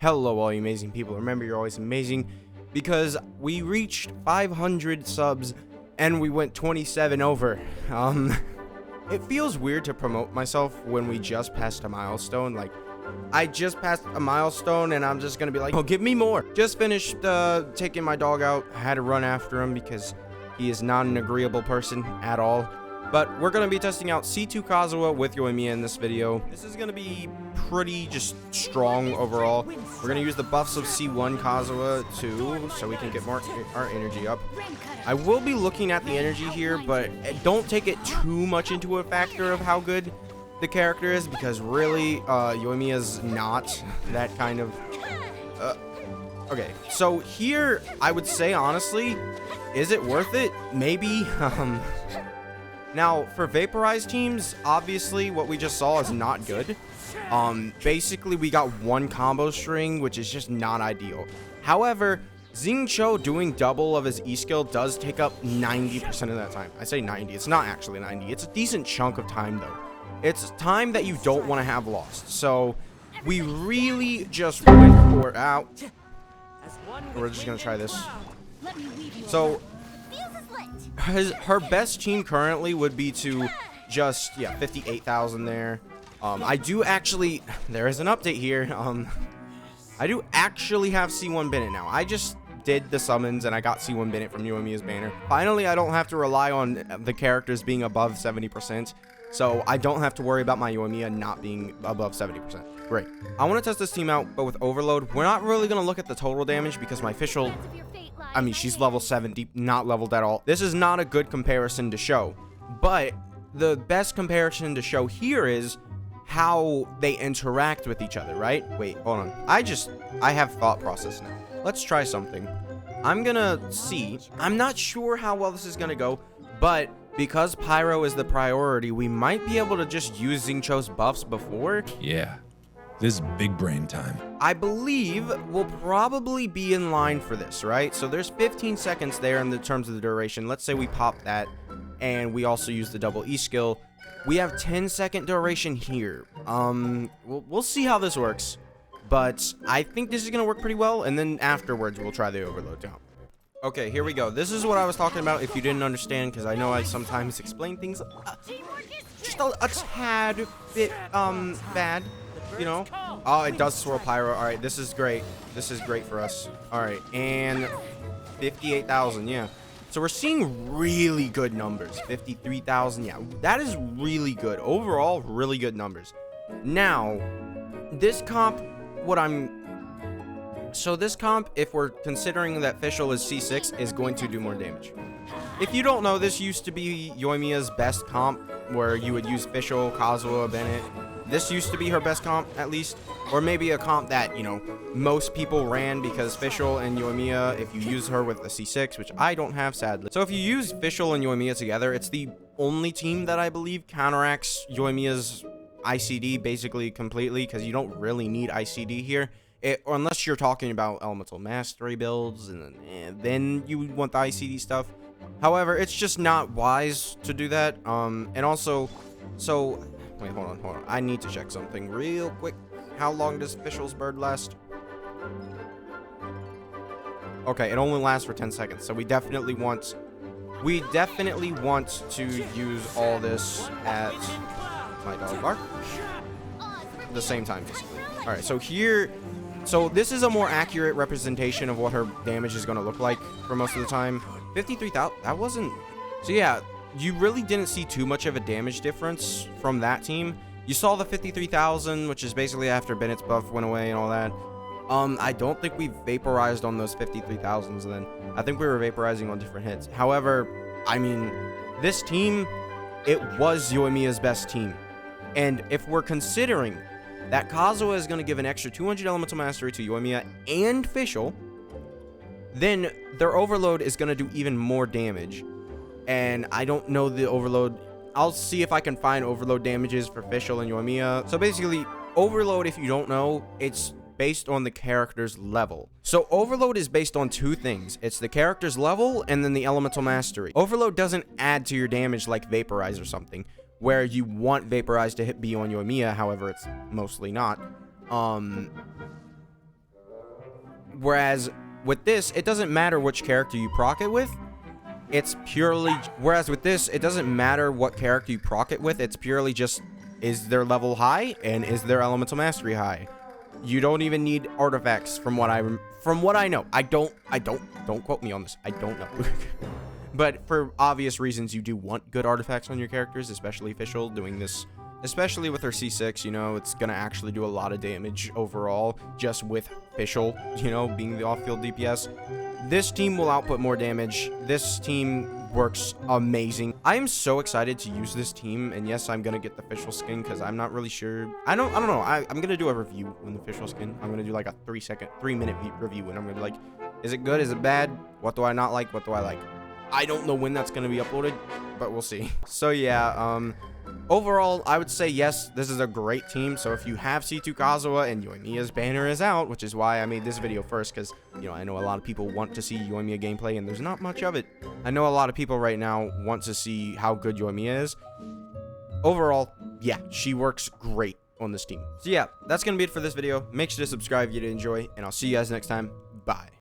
Hello, all you amazing people. Remember, you're always amazing because we reached 500 subs and we went 27 over. It feels weird to promote myself when we just passed a milestone. Like, I just passed a milestone and I'm just gonna be like, oh, give me more. Just finished taking my dog out. I had to run after him because he is not an agreeable person at all. But we're going to be testing out C2 Kazuha with Yoimiya in this video. This is going to be pretty just strong overall. We're going to use the buffs of C1 Kazuha too, so we can get more our energy up. I will be looking at the energy here, but don't take it too much into a factor of how good the character is, because really, Yoimiya's not that kind of... Okay, so here, I would say, honestly, is it worth it? Maybe, Now, for vaporized teams, obviously, what we just saw is not good. Basically, we got one combo string, which is just not ideal. However, Xingqiu doing double of his E-skill does take up 90% of that time. I say 90, it's not actually 90. It's a decent chunk of time, though. It's time that you don't want to have lost. So, we really just went for out. We're just going to try this. So... her best team currently would be to just 58,000 there. I do actually, there is an update here. I do actually have C1 Bennett now. I just did the summons and I got C1 Bennett from Yoimiya's banner. Finally, I don't have to rely on the characters being above 70%. So I don't have to worry about my Yoimiya not being above 70%. Great. I want to test this team out, but with Overload, we're not really going to look at the total damage because my official... I mean, she's level 70, not leveled at all. This is not a good comparison to show, but the best comparison to show here is how they interact with each other, right? Wait, hold on. I have thought process now. Let's try something. I'm gonna see. I'm not sure how well this is gonna go, but because Pyro is the priority, we might be able to just use Xingqiu's buffs before. Yeah. This is big brain time. I believe we'll probably be in line for this, right? So there's 15 seconds there in the terms of the duration. Let's say we pop that, and we also use the double E skill. We have 10-second duration here. We'll see how this works, but I think this is gonna work pretty well. And then afterwards, we'll try the overload jump. Okay, here we go. This is what I was talking about. If you didn't understand, because I know I sometimes explain things just a tad bit bad. You know, oh, it does swirl pyro. All right, this is great. This is great for us. All right, and 58,000. Yeah, so we're seeing really good numbers. 53,000. Yeah, that is really good overall. Really good numbers. Now, this comp, this comp, if we're considering that Fischl is C6, is going to do more damage. If you don't know, this used to be Yoimiya's best comp, where you would use Fischl, Kazuha, Bennett. This used to be her best comp, at least. Or maybe a comp that, you know, most people ran because Fischl and Yoimiya, if you use her with the C6, which I don't have, sadly. So if you use Fischl and Yoimiya together, it's the only team that I believe counteracts Yoimiya's ICD basically completely, because you don't really need ICD here. Or unless you're talking about Elemental Mastery builds, and then you want the ICD stuff. However, it's just not wise to do that. And also, so... Wait, hold on. I need to check something real quick. How long does Fischl's bird last? Okay, it only lasts for 10 seconds, so we definitely want to use all this at my dog bark at the same time, basically. All right, so here, this is a more accurate representation of what her damage is going to look like for most of the time. 53,000. That wasn't. So yeah. You really didn't see too much of a damage difference from that team. You saw the 53,000, which is basically after Bennett's buff went away and all that. I don't think we vaporized on those 53,000s then. I think we were vaporizing on different hits. However, I mean, this team, it was Yoimiya's best team. And if we're considering that Kazuha is going to give an extra 200 elemental mastery to Yoimiya and Fischl, then their overload is going to do even more damage. And I don't know the overload. I'll see if I can find overload damages for Fischl and Yoimiya. So basically, overload, if you don't know, it's based on the character's level. So overload is based on two things. It's the character's level and then the elemental mastery. Overload doesn't add to your damage like Vaporize or something, where you want Vaporize to be on Yoimiya. However, it's mostly not. Whereas with this, it doesn't matter which character you proc it with. It's purely, whereas with this, it doesn't matter what character you proc it with. It's purely just, is their level high and is their elemental mastery high? You don't even need artifacts from what I know. Don't quote me on this. I don't know. But for obvious reasons, you do want good artifacts on your characters, especially Fischl doing this, especially with her C6, you know, it's gonna actually do a lot of damage overall, just with Fischl, you know, being the off-field DPS. This team will output more damage. This team works amazing. I am so excited to use this team, and yes, I'm gonna get the Fischl skin because I'm not really sure. I don't know. I'm gonna do a review on the Fischl skin. I'm gonna do like a 3-minute review, and I'm gonna be like, is it good? Is it bad? What do I not like? What do I like? I don't know when that's gonna be uploaded, but we'll see. So yeah, overall, I would say yes, this is a great team. So if you have C2 Kazuha and Yoimiya's banner is out, which is why I made this video first, because, you know, I know a lot of people want to see Yoimiya gameplay, and there's not much of it. I know a lot of people right now want to see how good Yoimiya is. Overall, yeah, she works great on this team. So yeah, that's going to be it for this video. Make sure to subscribe if you did enjoy, and I'll see you guys next time. Bye.